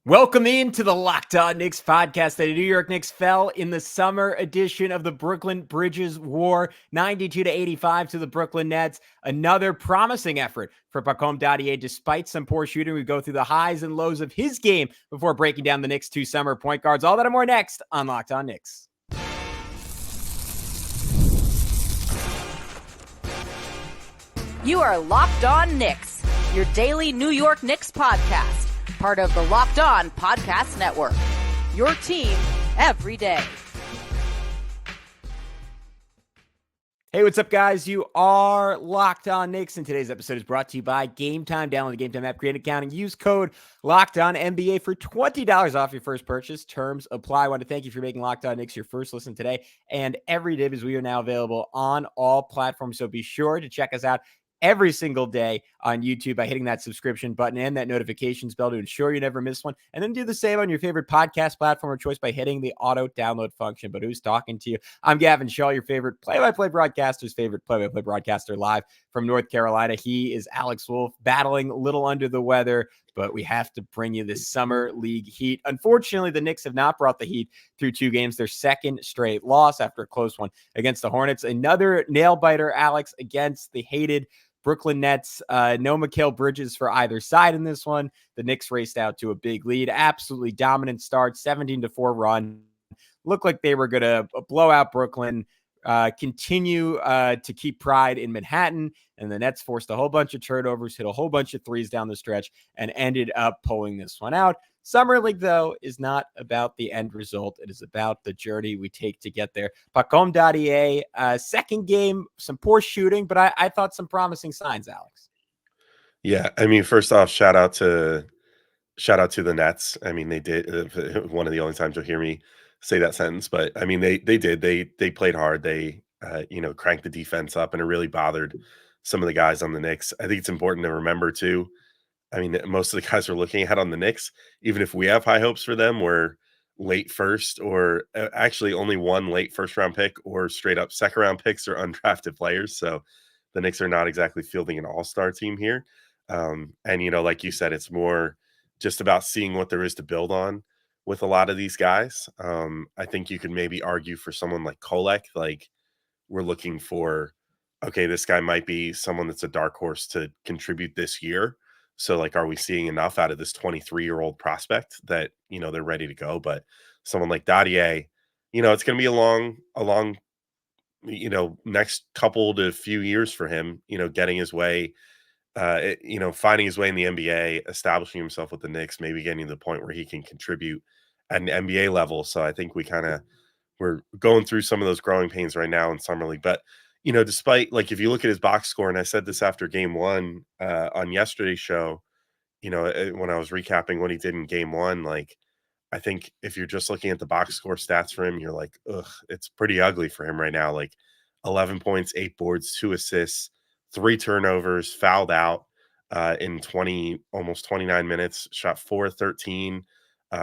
Welcome into the Locked On Knicks podcast. The New York Knicks fell in the summer edition of the Brooklyn Bridges War, 92-85 to the Brooklyn Nets. Another promising effort for Pacome Dadiet, despite some poor shooting. We go through the highs and lows of his game before breaking down the Knicks' two summer point guards. All that and more next on Locked On Knicks. You are Locked On Knicks, your daily New York Knicks podcast. Part of the Locked On Podcast Network. Your team every day. Hey, what's up, guys? You are Locked On Knicks, and today's episode is brought to you by Game Time. Download the Game Time app, create an account, and use code LOCKEDONNBA for $20 off your first purchase. Terms apply. I want to thank you for making Locked On Knicks your first listen today and every day, because we are now available on all platforms. So be sure to check us out every single day on YouTube by hitting that subscription button and that notifications bell to ensure you never miss one. And then do the same on your favorite podcast platform of choice by hitting the auto download function. But who's talking to you? I'm Gavin Shaw, your favorite play-by-play broadcaster's favorite play-by-play broadcaster, live from North Carolina. He is Alex Wolf, battling a little under the weather, but we have to bring you this summer league heat. Unfortunately, the Knicks have not brought the heat through two games. Their second straight loss after a close one against the Hornets. Another nail-biter, Alex, against the hated Brooklyn Nets. No Mikal Bridges for either side in this one. The Knicks raced out to a big lead. Absolutely dominant start, 17-4 run. Looked like they were going to blow out Brooklyn, continue to keep pride in Manhattan. And the Nets forced a whole bunch of turnovers, hit a whole bunch of threes down the stretch, and ended up pulling this one out. Summer League, though, is not about the end result. It is about the journey we take to get there. Pacome Dadiet, second game, some poor shooting, but I thought some promising signs, Alex. Yeah, I mean, first off, shout out to the Nets. I mean, they did one of the only times you'll hear me say that sentence, but I mean, they played hard. They cranked the defense up, and it really bothered some of the guys on the Knicks. I think it's important to remember too. I mean, most of the guys we're looking at on the Knicks, even if we have high hopes for them, were late first or actually only one late first round pick or straight up second round picks or undrafted players. So the Knicks are not exactly fielding an all-star team here. And, like you said, it's more just about seeing what there is to build on with a lot of these guys. I think you could maybe argue for someone like Kolek, like we're looking for, okay, this guy might be someone that's a dark horse to contribute this year. So, like, are we seeing enough out of this 23-year-old prospect that, they're ready to go? But someone like Dadiet, it's going to be a long, next couple to few years for him, getting his way, finding his way in the NBA, establishing himself with the Knicks, maybe getting to the point where he can contribute at an NBA level. So I think we're going through some of those growing pains right now in Summer League. But despite, like, if you look at his box score, and I said this after game one on yesterday's show, when I was recapping what he did in game one, like, I think if you're just looking at the box score stats for him, you're like, ugh, it's pretty ugly for him right now. Like 11 points, 8 boards, 2 assists, 3 turnovers, fouled out in almost 29 minutes, shot 4-13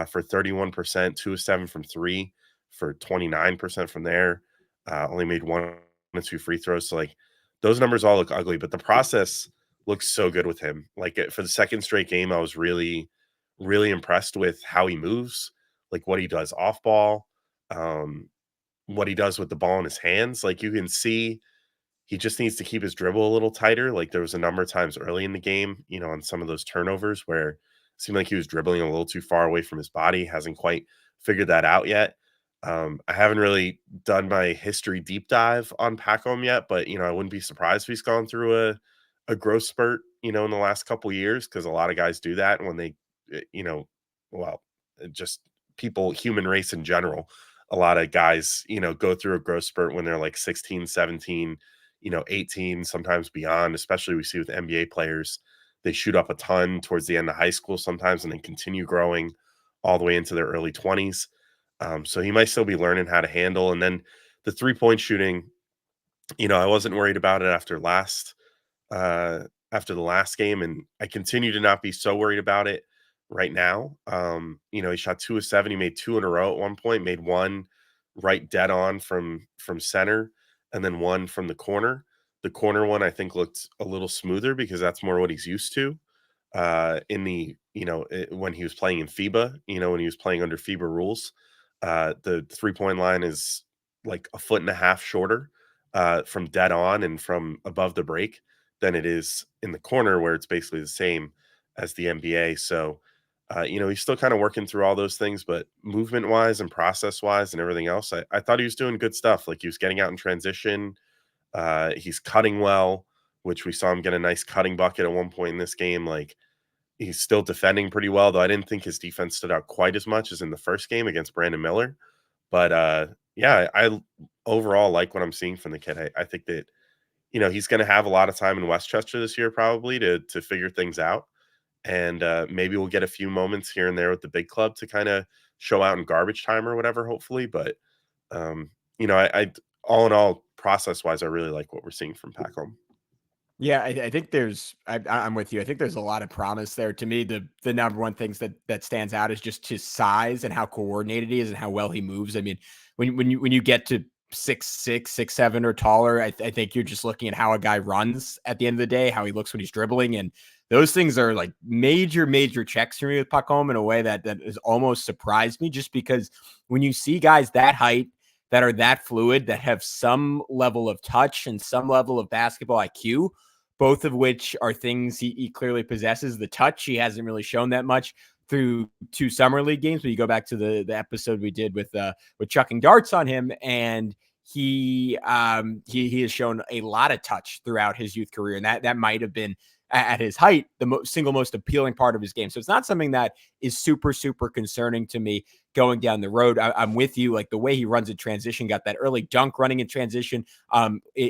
for 31%, 2 of 7 from 3 for 29% from there. Only made 1 and 2 free throws. So, like, those numbers all look ugly, but the process looks so good with him. Like, for the second straight game, I was really, really impressed with how he moves, like what he does off ball, what he does with the ball in his hands. Like, you can see he just needs to keep his dribble a little tighter. Like, there was a number of times early in the game, on some of those turnovers where it seemed like he was dribbling a little too far away from his body. Hasn't quite figured that out yet. I haven't really done my history deep dive on Pacome yet, but, I wouldn't be surprised if he's gone through a growth spurt, in the last couple of years, because a lot of guys do that when they, just people, human race in general. A lot of guys, go through a growth spurt when they're like 16, 17, 18, sometimes beyond, especially we see with NBA players. They shoot up a ton towards the end of high school sometimes and then continue growing all the way into their early 20s. So he might still be learning how to handle. And then the 3-point shooting, I wasn't worried about it after the last game, and I continue to not be so worried about it right now. He shot 2 of 7. He made 2 in a row at one point, made 1 right dead on from center, and then 1 from the corner. The corner one, I think, looked a little smoother because that's more what he's used to. in the, when he was playing in FIBA, when he was playing under FIBA rules. The 3-point line is like a foot and a half shorter from dead on and from above the break than it is in the corner, where it's basically the same as the NBA. So, he's still kind of working through all those things, but movement wise and process wise and everything else, I thought he was doing good stuff. Like, he was getting out in transition. He's cutting well, which we saw him get a nice cutting bucket at one point in this game. Like, he's still defending pretty well, though I didn't think his defense stood out quite as much as in the first game against Brandon Miller. But yeah, I overall like what I'm seeing from the kid. I think that, he's going to have a lot of time in Westchester this year, probably to figure things out. And maybe we'll get a few moments here and there with the big club to kind of show out in garbage time or whatever, hopefully. But, I all in all, process wise, I really like what we're seeing from Pacome. Yeah, I think I'm with you. I think there's a lot of promise there. To me, the number one things that stands out is just his size and how coordinated he is and how well he moves. I mean, when you get to 6'6", 6'7" or taller, I think you're just looking at how a guy runs at the end of the day, how he looks when he's dribbling, and those things are like major checks for me with Pacome in a way that has almost surprised me. Just because when you see guys that height, that are that fluid, that have some level of touch and some level of basketball IQ, both of which are things he clearly possesses. The touch, he hasn't really shown that much through 2 summer league games. But you go back to the episode we did with chucking darts on him, and he has shown a lot of touch throughout his youth career, and that might have been at his height the single most appealing part of his game. So it's not something that is super concerning to me going down the road. I'm with you. Like, the way he runs in transition, got that early dunk running in transition.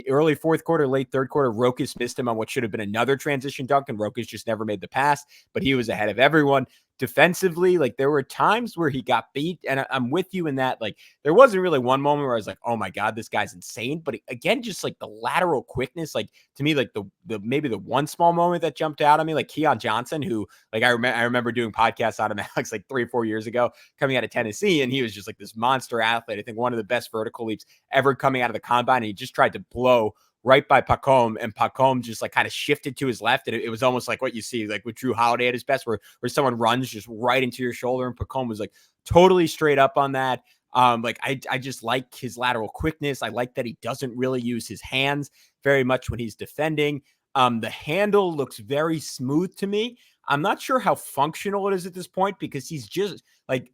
Early fourth quarter, late third quarter, Rokas missed him on what should have been another transition dunk, and Rokas just never made the pass, but he was ahead of everyone. Defensively, like, there were times where he got beat, and I'm with you in that. Like, there wasn't really one moment where I was like, oh my God, this guy's insane. But again, just like the lateral quickness, like, to me, like the maybe the one small moment that jumped out at me, like Keon Johnson, who, like, I remember doing podcasts on him Alex like 3 or 4 years ago, coming out of Tennessee, and he was just like this monster athlete. I think one of the best vertical leaps ever coming out of the combine, and he just tried to blow right by Pacome, and Pacome just like kind of shifted to his left. And it was almost like what you see like with Drew Holiday at his best, where someone runs just right into your shoulder, and Pacome was like totally straight up on that. Like, I just like his lateral quickness. I like that he doesn't really use his hands very much when he's defending. The handle looks very smooth to me. I'm not sure how functional it is at this point, because he's just like,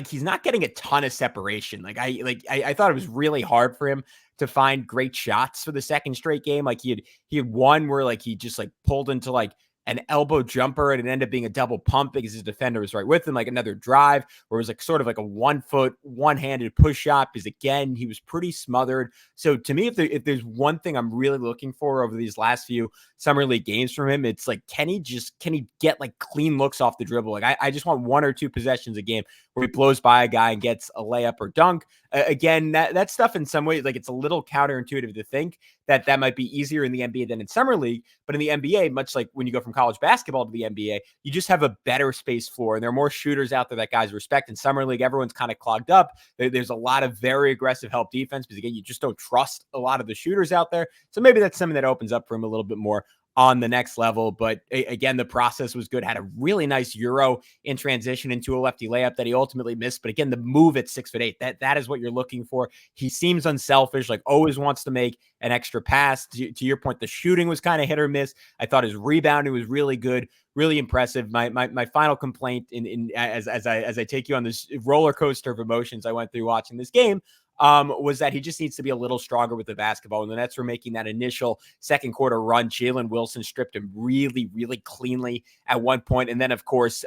he's not getting a ton of separation. I thought it was really hard for him to find great shots for the second straight game. Like, he had one where like he just like pulled into like an elbow jumper, and it ended up being a double pump because his defender was right with him. Like, another drive where it was like sort of like a 1 foot, one-handed push shot, because again, he was pretty smothered. So to me, if there's one thing I'm really looking for over these last few summer league games from him, it's like, can he get like clean looks off the dribble? Like, I just want 1 or 2 possessions a game where he blows by a guy and gets a layup or dunk. Again, that stuff in some ways, like, it's a little counterintuitive to think that might be easier in the NBA than in summer league. But in the NBA, much like when you go from college basketball to the NBA, you just have a better space floor, and there are more shooters out there that guys respect. In summer league, everyone's kind of clogged up. There's a lot of very aggressive help defense, because again, you just don't trust a lot of the shooters out there. So maybe that's something that opens up for him a little bit more on the next level. But again, the process was good. Had a really nice Euro in transition into a lefty layup that he ultimately missed. But again, the move at 6'8", that is what you're looking for. He seems unselfish, like always wants to make an extra pass. To your point, the shooting was kind of hit or miss. I thought his rebounding was really good, really impressive. My final complaint as I take you on this roller coaster of emotions I went through watching this game, was that he just needs to be a little stronger with the basketball. And the Nets were making that initial second quarter run. Jalen Wilson stripped him really cleanly at one point. And then, of course,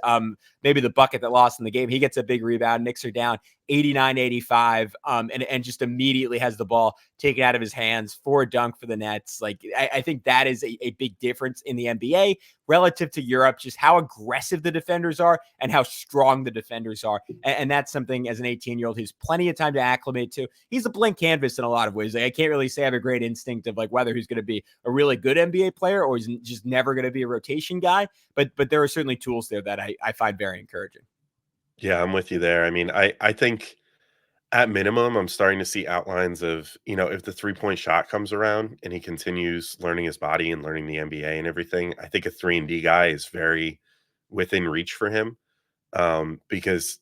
maybe the bucket that lost in the game, he gets a big rebound. Knicks are down 89-85, and just immediately has the ball taken out of his hands for a dunk for the Nets. Like, I think that is a big difference in the NBA relative to Europe, just how aggressive the defenders are and how strong the defenders are. And that's something, as an 18-year-old, who's plenty of time to acclimate to. He's a blank canvas in a lot of ways. Like, I can't really say I have a great instinct of like whether he's going to be a really good NBA player or he's just never going to be a rotation guy. But there are certainly tools there that I find very encouraging. Yeah, I'm with you there. I mean, I think At minimum, I'm starting to see outlines of, if the 3-point shot comes around and he continues learning his body and learning the NBA and everything, I think a 3-and-D guy is very within reach for him. Because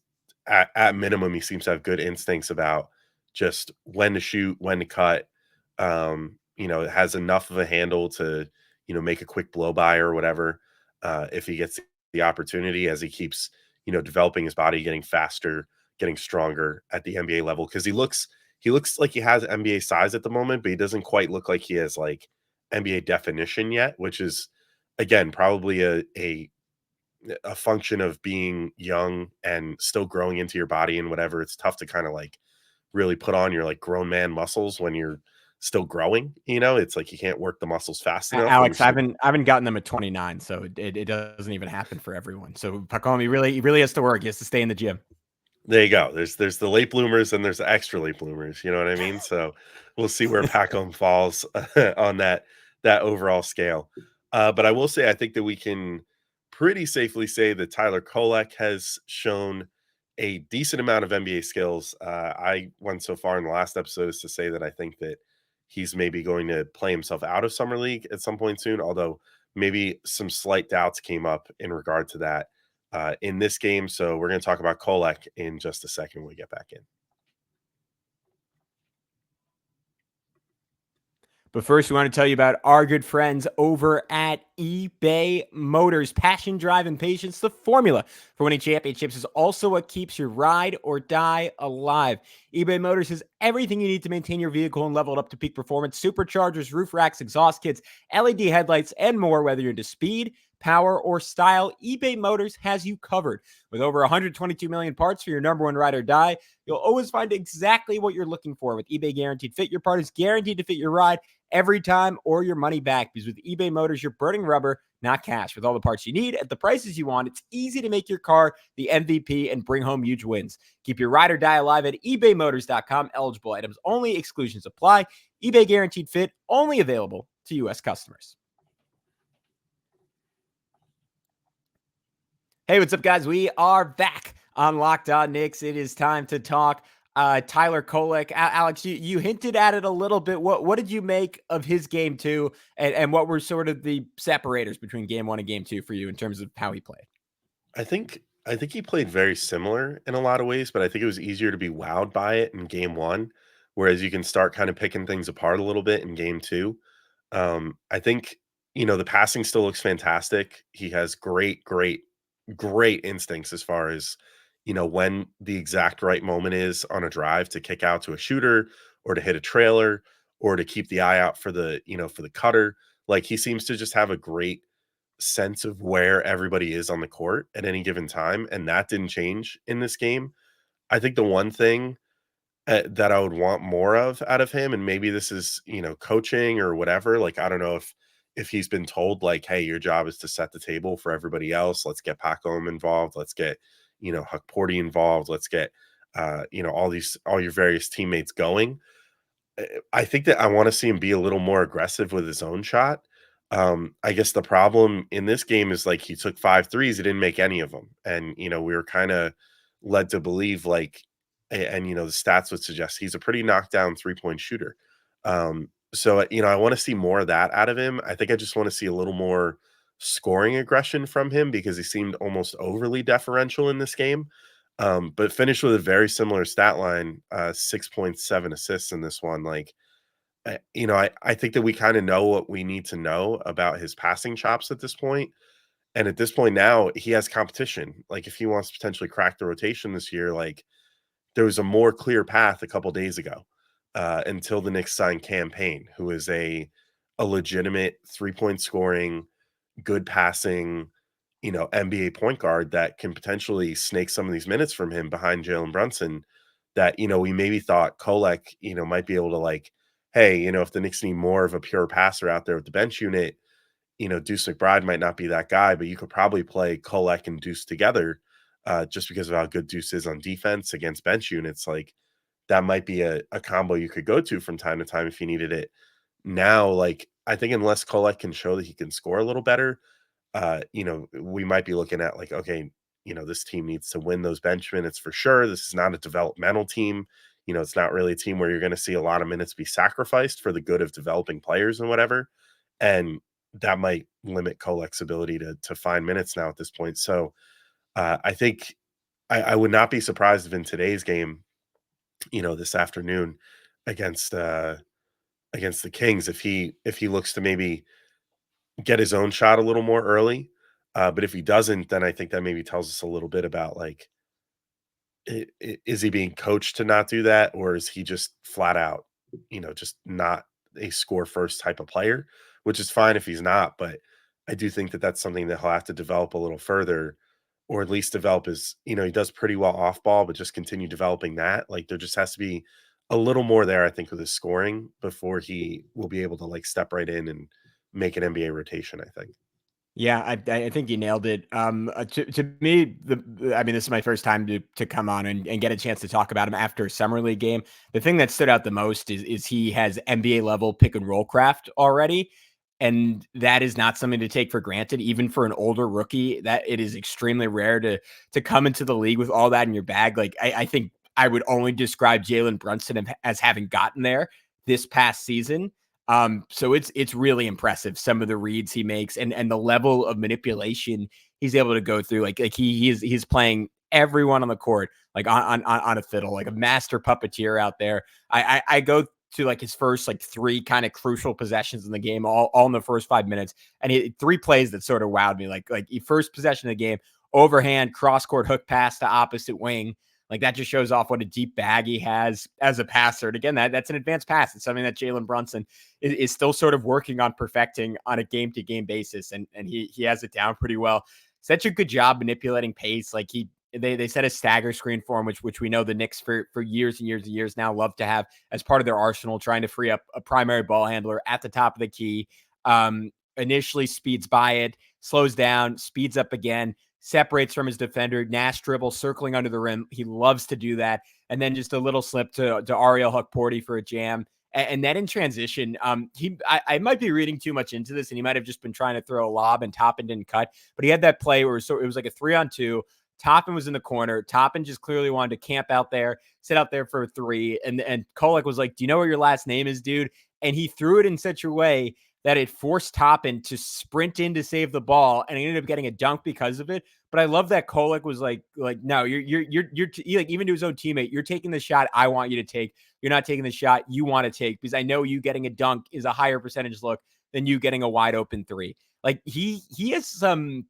at minimum, he seems to have good instincts about just when to shoot, when to cut. Has enough of a handle to, make a quick blow by or whatever. If he gets the opportunity as he keeps, developing his body, getting faster, getting stronger at the NBA level. Cause he looks like he has NBA size at the moment, but he doesn't quite look like he has like NBA definition yet, which is again probably a function of being young and still growing into your body and whatever. It's tough to kind of like really put on your like grown man muscles when you're still growing. It's like you can't work the muscles fast enough when you're Alex, I still. haven't gotten them at 29, so it doesn't even happen for everyone. So Pacome really has to work. He has to stay in the gym. There you go. There's the late bloomers and there's the extra late bloomers. You know what I mean? So we'll see where Pacome falls on that overall scale. But I will say I think that we can pretty safely say that Tyler Kolek has shown a decent amount of NBA skills. I went so far in the last episode as to say that I think that he's maybe going to play himself out of summer league at some point soon. Although maybe some slight doubts came up in regard to that in this game. So we're going to talk about Kolek in just a second when we get back in. But first, we want to tell you about our good friends over at eBay Motors. Passion, drive, and patience, the formula for winning championships, is also what keeps your ride or die alive. eBay Motors has everything you need to maintain your vehicle and level it up to peak performance. Superchargers, roof racks, exhaust kits, LED headlights, and more. Whether you're into speed, power, or style, eBay Motors has you covered. With over 122 million parts for your number one ride or die, you'll always find exactly what you're looking for. With eBay Guaranteed Fit, your part is guaranteed to fit your ride every time or your money back. Because with eBay Motors, you're burning rubber, not cash. With all the parts you need at the prices you want, it's easy to make your car the MVP and bring home huge wins. Keep your ride or die alive at ebaymotors.com. Eligible items only. Exclusions apply. eBay Guaranteed Fit, only available to U.S. customers. Hey, what's up, guys? We are back on Locked On Knicks. It is time to talk Tyler Kolek. Alex, you hinted at it a little bit. What did you make of his game two, and what were sort of the separators between game one and game two for you in terms of how he played? I think he played very similar in a lot of ways, but I think it was easier to be wowed by it in game one, whereas you can start kind of picking things apart a little bit in game two. I think the passing still looks fantastic. He has great instincts as far as when the exact right moment is on a drive to kick out to a shooter or to hit a trailer or to keep the eye out for the cutter. Like, he seems to just have a great sense of where everybody is on the court at any given time, and that didn't change in this game. I think the one thing that I would want more of out of him, and maybe this is, coaching or whatever. Like, I don't know if he's been told like, hey, your job is to set the table for everybody else. Let's get Pacome involved. Let's get, Huck Porty involved. Let's get, all your various teammates going. I think that I want to see him be a little more aggressive with his own shot. I guess the problem in this game is like he took 5 threes, he didn't make any of them. And, we were kind of led to believe like, and the stats would suggest he's a pretty knockdown 3-point shooter. So I want to see more of that out of him. I think I just want to see a little more scoring aggression from him because he seemed almost overly deferential in this game. But finished with a very similar stat line, 6.7 assists in this one. Like, I think that we kind of know what we need to know about his passing chops at this point. And at this point now, he has competition. Like, if he wants to potentially crack the rotation this year, like, there was a more clear path a couple days ago until the Knicks signed Campaign, who is a legitimate 3-point scoring, good passing, NBA point guard that can potentially snake some of these minutes from him behind Jalen Brunson. That we maybe thought Kolek might be able to, like, hey, if the Knicks need more of a pure passer out there with the bench unit, Deuce McBride might not be that guy, but you could probably play Kolek and Deuce together just because of how good Deuce is on defense against bench units. Like, that might be a combo you could go to from time to time if you needed it. Now, like, I think unless Kolek can show that he can score a little better, we might be looking at like, okay, this team needs to win those bench minutes for sure. This is not a developmental team. It's not really a team where you're going to see a lot of minutes be sacrificed for the good of developing players and whatever. And that might limit Kolek's ability to find minutes now at this point. So I think I would not be surprised if in today's game, this afternoon against against the Kings, if he looks to maybe get his own shot a little more early. But if he doesn't, then I think that maybe tells us a little bit about like, is he being coached to not do that, or is he just flat out, just not a score first type of player, which is fine if he's not. But I do think that that's something that he'll have to develop a little further, or at least develop his, he does pretty well off ball, but just continue developing that. Like there just has to be a little more there, I think, with his scoring before he will be able to like step right in and make an NBA rotation, I think. Yeah, I think you nailed it. To me, I mean, this is my first time to come on and get a chance to talk about him after a summer league game. The thing that stood out the most is he has NBA level pick and roll craft already, and that is not something to take for granted, even for an older rookie. That it is extremely rare to come into the league with all that in your bag. Like I think I would only describe Jalen Brunson as having gotten there this past season. So it's really impressive, some of the reads he makes and the level of manipulation he's able to go through. Like he's playing everyone on the court like on a fiddle, like a master puppeteer out there. I go to like his first like three kind of crucial possessions in the game, all in the first 5 minutes, and he three plays that sort of wowed me. Like first possession of the game, overhand cross court hook pass to opposite wing. Like that just shows off what a deep bag he has as a passer. And again, that's an advanced pass. It's something that Jalen Brunson is still sort of working on perfecting on a game-to-game basis. And he has it down pretty well. Such a good job manipulating pace. Like they set a stagger screen for him, which we know the Knicks for years and years and years now love to have as part of their arsenal, trying to free up a primary ball handler at the top of the key. Initially speeds by it, slows down, speeds up again, separates from his defender, Nash dribble, circling under the rim. He loves to do that. And then just a little slip to Ariel Hukporti for a jam. And then in transition, I might be reading too much into this, and he might have just been trying to throw a lob and Toppin didn't cut. But he had that play where it was like a 3-on-2. Toppin was in the corner. Toppin just clearly wanted to camp out there, sit out there for a three. And Kolek was like, "Do you know what your last name is, dude?" And he threw it in such a way that it forced Toppin to sprint in to save the ball, and he ended up getting a dunk because of it. But I love that Kolek was like, no, you're like, even to his own teammate, you're taking the shot I want you to take. You're not taking the shot you want to take, because I know you getting a dunk is a higher percentage look than you getting a wide open three. Like he has some,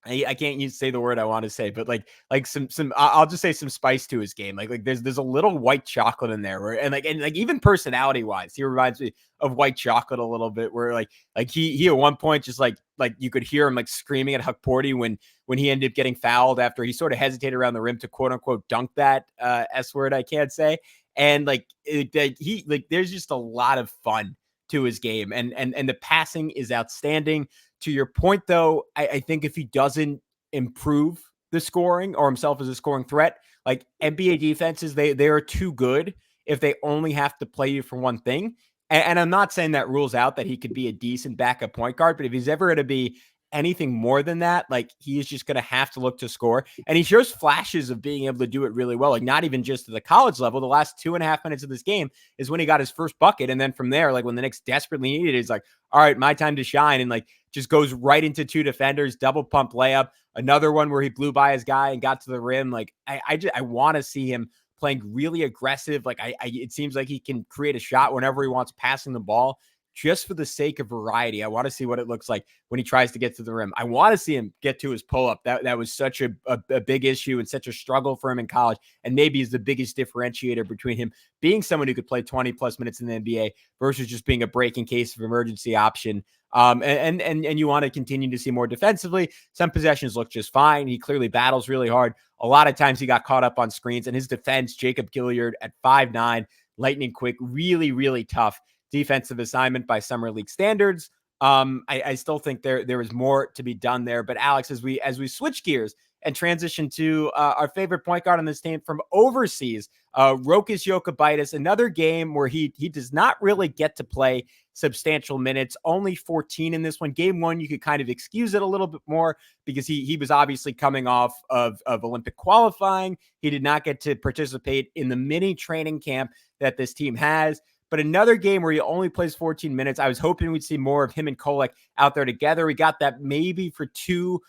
I can't say the word I want to say, but like some I'll just say some spice to his game. Like there's a little white chocolate in there, where and even personality wise, he reminds me of white chocolate a little bit. Where like he at one point just like you could hear him like screaming at Hukporti when he ended up getting fouled after he sort of hesitated around the rim to quote unquote dunk that S word I can't say, and there's just a lot of fun to his game, and the passing is outstanding. To your point, though, I think if he doesn't improve the scoring or himself as a scoring threat, like NBA defenses, they are too good if they only have to play you for one thing. And I'm not saying that rules out that he could be a decent backup point guard, but if he's ever going to be anything more than that, like he is just going to have to look to score. And he shows flashes of being able to do it really well. Like not even just at the college level. The last 2.5 minutes of this game is when he got his first bucket. And then from there, like when the Knicks desperately needed it, he's like, all right, my time to shine. And like just goes right into two defenders, double pump layup. Another one where he blew by his guy and got to the rim. Like I want to see him playing really aggressive. Like it seems like he can create a shot whenever he wants, passing the ball. Just for the sake of variety, I want to see what it looks like when he tries to get to the rim. I want to see him get to his pull-up. That was such a big issue and such a struggle for him in college, and maybe is the biggest differentiator between him being someone who could play 20-plus minutes in the NBA versus just being a break in case of emergency option. And you want to continue to see more defensively. Some possessions look just fine. He clearly battles really hard. A lot of times he got caught up on screens, and his defense, Jacob Gilyard at 5'9", lightning quick, really, really tough defensive assignment by summer league standards. I still think there is more to be done there. But Alex, as we switch gears and transition to our favorite point guard on this team from overseas, Rokas Jokubaitis. Another game where he does not really get to play substantial minutes, only 14 in this one. Game one, you could kind of excuse it a little bit more because he was obviously coming off of Olympic qualifying. He did not get to participate in the mini training camp that this team has. But another game where he only plays 14 minutes. I was hoping we'd see more of him and Kolek out there together. We got that maybe for 2-3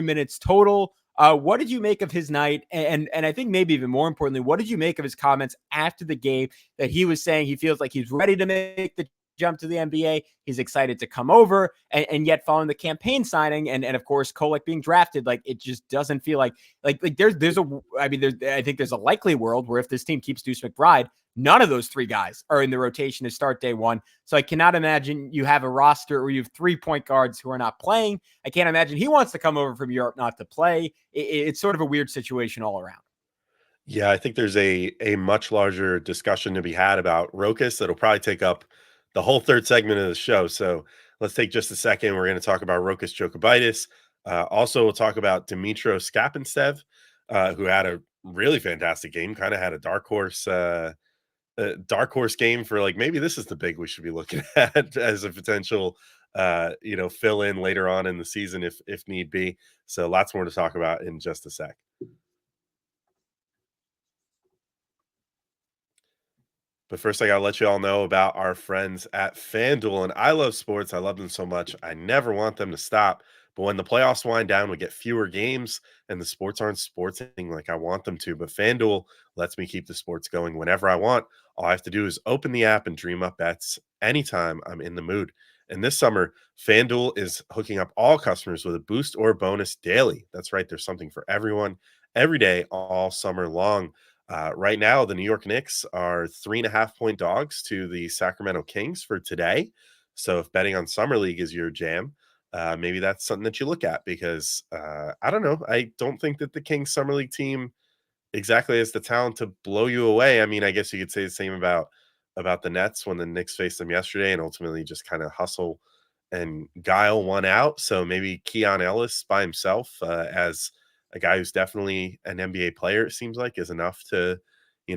minutes total. What did you make of his night? And I think maybe even more importantly, what did you make of his comments after the game that he was saying he feels like he's ready to make the jump to the NBA? He's excited to come over, and yet following the campaign signing and of course Kolek being drafted, like it just doesn't feel like there's I think there's a likely world where if this team keeps Deuce McBride, none of those three guys are in the rotation to start day one. So I cannot imagine you have a roster where you have 3 point guards who are not playing. I can't imagine he wants to come over from Europe not to play. It's sort of a weird situation all around. Yeah, I think there's a much larger discussion to be had about Rokas that'll probably take up the whole third segment of the show. So let's take just a second. We're going to talk about Rokas Jokubaitis. Also, we'll talk about Dimitro Skapenstev, who had a really fantastic game, kind of had a dark horse game for like, maybe this is the big we should be looking at as a potential fill in later on in the season if need be. So lots more to talk about in just a sec. But first, I got to let you all know about our friends at FanDuel. And I love sports. I love them so much. I never want them to stop. But when the playoffs wind down, we get fewer games and the sports aren't sporting like I want them to. But FanDuel lets me keep the sports going whenever I want. All I have to do is open the app and dream up bets anytime I'm in the mood. And this summer, FanDuel is hooking up all customers with a boost or bonus daily. That's right. There's something for everyone every day, all summer long. Right now, the New York Knicks are 3.5-point dogs to the Sacramento Kings for today. So if betting on Summer League is your jam, maybe that's something that you look at because I don't know. I don't think that the Kings Summer League team exactly has the talent to blow you away. I mean, I guess you could say the same about the Nets when the Knicks faced them yesterday and ultimately just kind of hustle and guile one out. So maybe Keon Ellis by himself as a guy who's definitely an NBA player, it seems like, is enough to,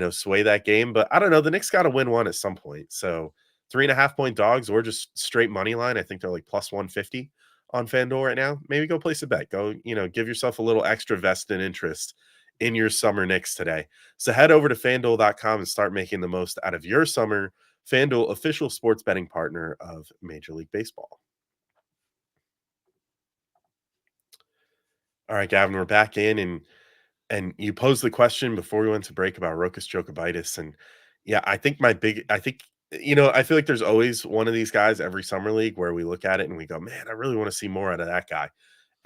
sway that game. But I don't know. The Knicks got to win one at some point. So 3.5-point dogs or just straight money line. I think they're like plus 150 on FanDuel right now. Maybe go place a bet. Go, give yourself a little extra vested interest in your summer Knicks today. So head over to FanDuel.com and start making the most out of your summer. FanDuel, official sports betting partner of Major League Baseball. All right, Gavin, we're back in, and you posed the question before we went to break about Rokas Jokubaitis, and yeah, I think I feel like there's always one of these guys every summer league where we look at it and we go, man, I really want to see more out of that guy.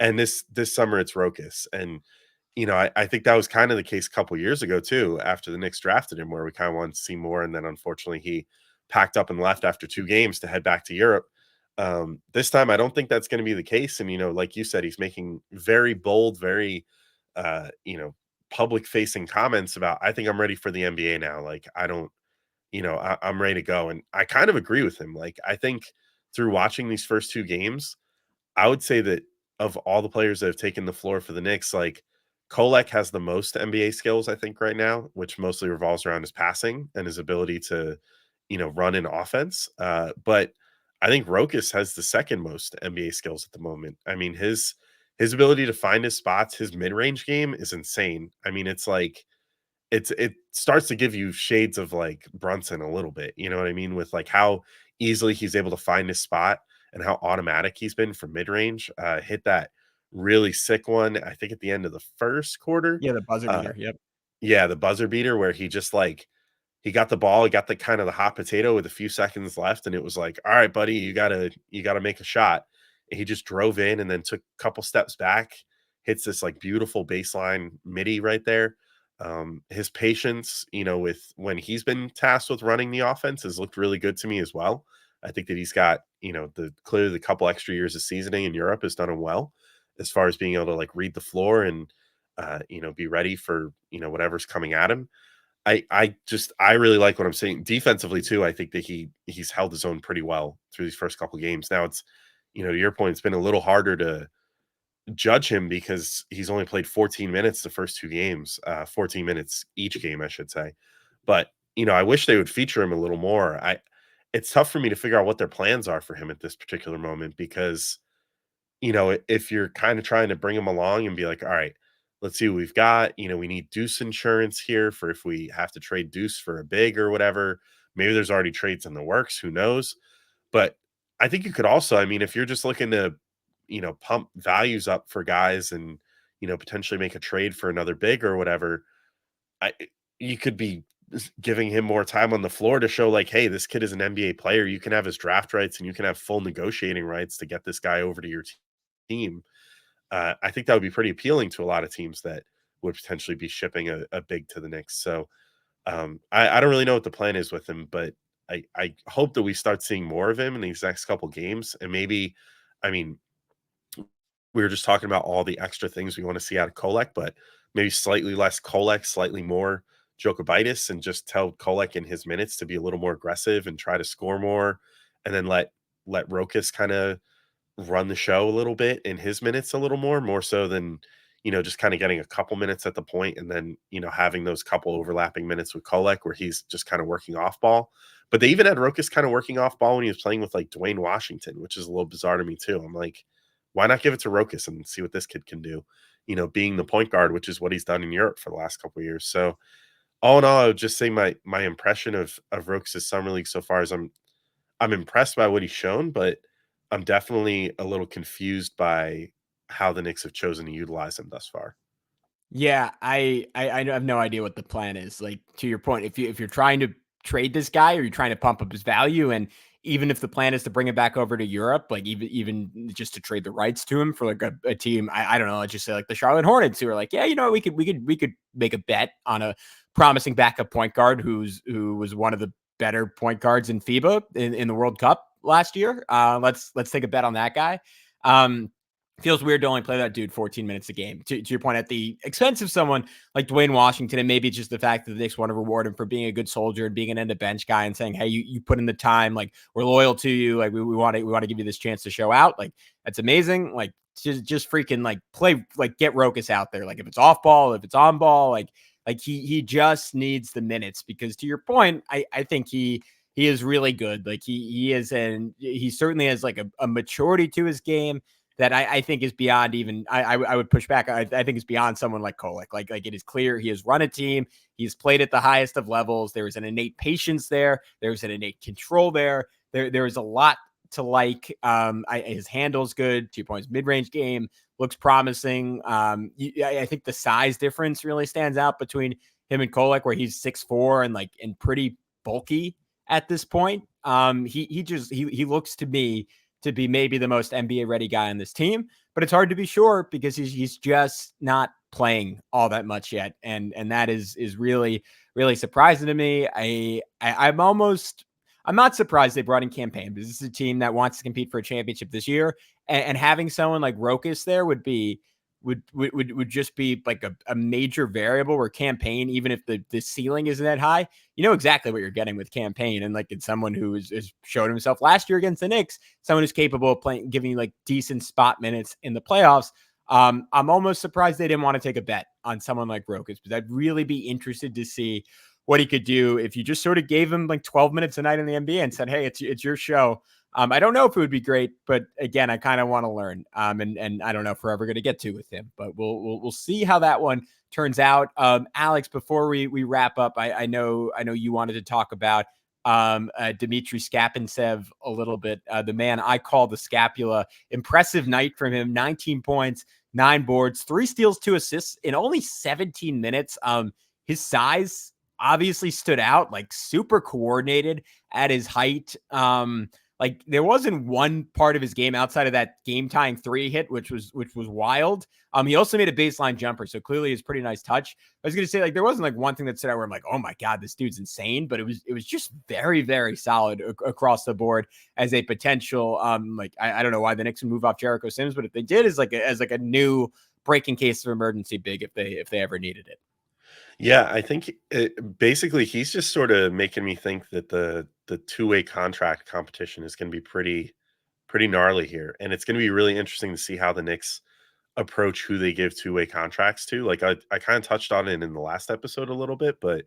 And this summer it's Rokas, and I think that was kind of the case a couple years ago too, after the Knicks drafted him, where we kind of wanted to see more, and then unfortunately he packed up and left after 2 games to head back to Europe. This time, I don't think that's going to be the case. And, like you said, he's making very bold, very, public facing comments about, I think I'm ready for the NBA now. Like, I don't, I'm ready to go. And I kind of agree with him. Like, I think through watching these first 2 games, I would say that of all the players that have taken the floor for the Knicks, like Kolek has the most NBA skills, I think, right now, which mostly revolves around his passing and his ability to, run in offense. But I think Rokas has the second most NBA skills at the moment. I mean, his ability to find his spots, his mid-range game is insane. I mean, it's like it starts to give you shades of like Brunson a little bit. You know what I mean? With like how easily he's able to find his spot and how automatic he's been from mid-range. Hit that really sick one, I think, at the end of the first quarter. Yeah, the buzzer beater. Yep. Yeah, the buzzer beater where he just like he got the ball, he got the kind of the hot potato with a few seconds left, and it was like, all right, buddy, you gotta make a shot. And he just drove in and then took a couple steps back, hits this like beautiful baseline midi right there. His patience, with when he's been tasked with running the offense has looked really good to me as well. I think that he's got, clearly the couple extra years of seasoning in Europe has done him well as far as being able to like read the floor and, be ready for, whatever's coming at him. I really like what I'm seeing defensively too. I think that he's held his own pretty well through these first couple games. Now it's, to your point, it's been a little harder to judge him because he's only played 14 minutes the first 2 games, 14 minutes each game, I should say. But, I wish they would feature him a little more. It's tough for me to figure out what their plans are for him at this particular moment because, if you're kind of trying to bring him along and be like, all right, let's see what we've got. We need Deuce insurance here for if we have to trade Deuce for a big or whatever. Maybe there's already trades in the works. Who knows? But I think you could also, if you're just looking to, pump values up for guys and, potentially make a trade for another big or whatever, you could be giving him more time on the floor to show like, hey, this kid is an NBA player. You can have his draft rights and you can have full negotiating rights to get this guy over to your team. I think that would be pretty appealing to a lot of teams that would potentially be shipping a big to the Knicks. So I don't really know what the plan is with him, but I hope that we start seeing more of him in these next couple games. And maybe, I mean, we were just talking about all the extra things we want to see out of Kolek, but maybe slightly less Kolek, slightly more Jokubaitis, and just tell Kolek in his minutes to be a little more aggressive and try to score more, and then let Rokas kind of run the show a little bit in his minutes a little more so than, just kind of getting a couple minutes at the point and then, having those couple overlapping minutes with Kolek where he's just kind of working off ball. But they even had Rokas kind of working off ball when he was playing with like Dwayne Washington, which is a little bizarre to me too. I'm like, why not give it to Rokas and see what this kid can do? Being the point guard, which is what he's done in Europe for the last couple of years. So all in all, I would just say my impression of Rokas' summer league so far is I'm impressed by what he's shown, but I'm definitely a little confused by how the Knicks have chosen to utilize him thus far. Yeah, I have no idea what the plan is. Like to your point, if you're trying to trade this guy or you're trying to pump up his value, and even if the plan is to bring him back over to Europe, like even just to trade the rights to him for like a team, I don't know, let's just say like the Charlotte Hornets, who are like, yeah, we could make a bet on a promising backup point guard who was one of the better point guards in FIBA in the World Cup last year. Let's take a bet on that guy. Feels weird to only play that dude 14 minutes a game. To your point, at the expense of someone like Dwayne Washington, and maybe it's just the fact that the Knicks want to reward him for being a good soldier and being an end of bench guy and saying, hey, you put in the time, like we're loyal to you, like we want to give you this chance to show out. Like that's amazing. Like just freaking like play, like get Rokas out there. Like if it's off ball, if it's on ball, like he just needs the minutes because to your point, I think he is really good. Like he certainly has like a maturity to his game that I think is beyond even, I would push back. I think it's beyond someone like Kolek. Like it is clear he has run a team. He's played at the highest of levels. There is an innate patience there. There's an innate control there. There is a lot to like. His handle's good. 2 points, mid-range game looks promising. I think the size difference really stands out between him and Kolek, where he's 6'4" and pretty bulky at this point. He looks to me to be maybe the most NBA ready guy on this team, but it's hard to be sure because he's just not playing all that much yet. And that is really, really surprising to me. I'm not surprised they brought in Campaign because this is a team that wants to compete for a championship this year. And having someone like Rokas there would just be like a major variable where Campaign, even if the ceiling isn't that high, you know exactly what you're getting with Campaign. And like it's someone who has showed himself last year against the Knicks, someone who's capable of playing, giving you like decent spot minutes in the playoffs. I'm almost surprised they didn't want to take a bet on someone like Rokas, because I'd really be interested to see what he could do if you just sort of gave him like 12 minutes a night in the NBA and said, hey, it's your show. I don't know if it would be great, but again, I kind of want to learn. And I don't know if we're ever going to get to with him, but we'll see how that one turns out. Alex, before we wrap up, I know you wanted to talk about Dmitry Skapintsev a little bit. The man I call the scapula. Impressive night from him. 19 points, 9 boards, 3 steals, 2 assists in only 17 minutes. His size obviously stood out, like super coordinated at his height. Like there wasn't one part of his game outside of that game tying 3 hit, which was wild. He also made a baseline jumper, so clearly it's pretty nice touch. I was going to say, like, there wasn't like one thing that stood out where I'm like, oh my God, this dude's insane, but it was just very, very solid across the board as a potential. I don't know why the Knicks would move off Jericho Sims, but if they did, as a new breaking case of emergency big if they ever needed it. Yeah, I think basically he's just sort of making me think that the two-way contract competition is going to be pretty gnarly here, and it's going to be really interesting to see how the Knicks approach who they give two-way contracts to. Like I kind of touched on it in the last episode a little bit, but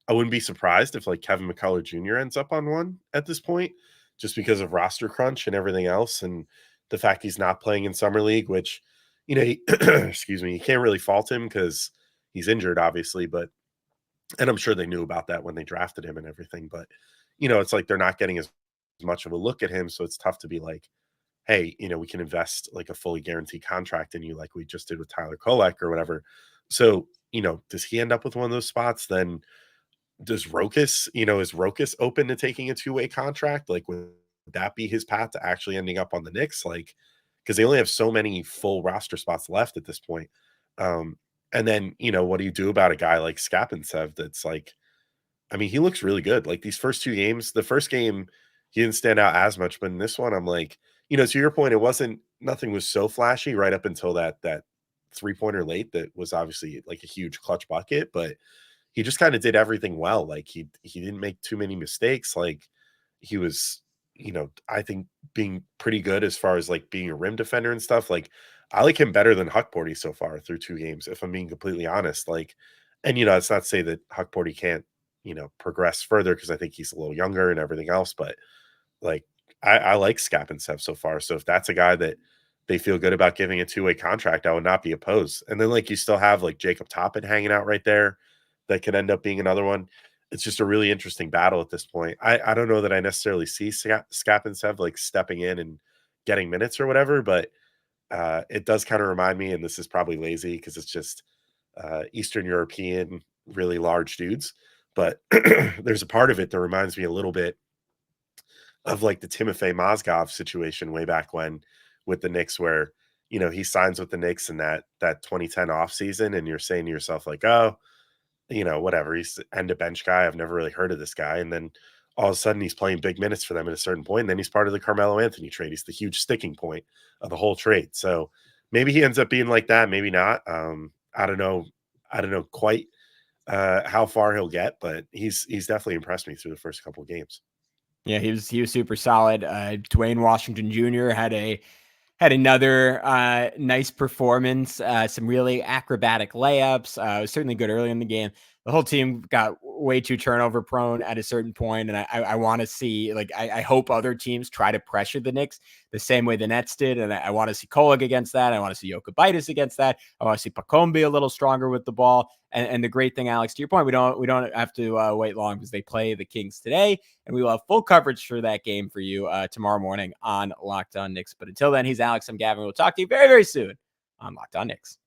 I wouldn't be surprised if like Kevin McCullough Jr. ends up on one at this point, just because of roster crunch and everything else, and the fact he's not playing in summer league, which excuse me, you can't really fault him because he's injured, obviously, but and I'm sure they knew about that when they drafted him and everything, but it's like they're not getting as much of a look at him, so it's tough to be like, hey, we can invest like a fully guaranteed contract in you, like we just did with Tyler Kolek or whatever. So, does he end up with one of those spots? Then does Rokas, is Rokas open to taking a two-way contract? Like, would that be his path to actually ending up on the Knicks? Like, because they only have so many full roster spots left at this point. And then, what do you do about a guy like Skapinsev that's like, I mean, he looks really good. Like these first two games, the first game, he didn't stand out as much, but in this one, I'm like, to your point, nothing was so flashy right up until that 3-pointer late that was obviously like a huge clutch bucket, but he just kind of did everything well. Like he didn't make too many mistakes. Like he was, I think being pretty good as far as like being a rim defender and stuff. Like I like him better than Huckporty so far through 2 games, if I'm being completely honest. Like, and it's not to say that Huckporty can't, progress further because I think he's a little younger and everything else, but like I like Skapinsev so far. So if that's a guy that they feel good about giving a two-way contract, I would not be opposed. And then like you still have like Jacob Toppin hanging out right there that could end up being another one. It's just a really interesting battle at this point. I don't know that I necessarily see Skapinsev like stepping in and getting minutes or whatever, but it does kind of remind me, and this is probably lazy because it's just Eastern European, really large dudes. But there's a part of it that reminds me a little bit of like the Timofey Mozgov situation way back when with the Knicks, where he signs with the Knicks in that 2010 offseason, and you're saying to yourself like, oh, whatever, he's end a bench guy. I've never really heard of this guy, and then all of a sudden he's playing big minutes for them at a certain point, and then he's part of the Carmelo Anthony trade. He's the huge sticking point of the whole trade. So maybe he ends up being like that, maybe not. I don't know. I don't know quite how far he'll get, but he's definitely impressed me through the first couple of games. Yeah, he was super solid. Dwayne Washington Jr. had another nice performance. Some really acrobatic layups. It was certainly good early in the game. The whole team got way too turnover prone at a certain point, and I want to see, like, I hope other teams try to pressure the Knicks the same way the Nets did, and I want to see Kolek against that. I want to see Jokubaitis against that. I want to see Pacome be a little stronger with the ball. And the great thing, Alex, to your point, we don't have to wait long because they play the Kings today, and we will have full coverage for that game for you tomorrow morning on Locked On Knicks. But until then, he's Alex. I'm Gavin. We'll talk to you very, very soon on Locked On Knicks.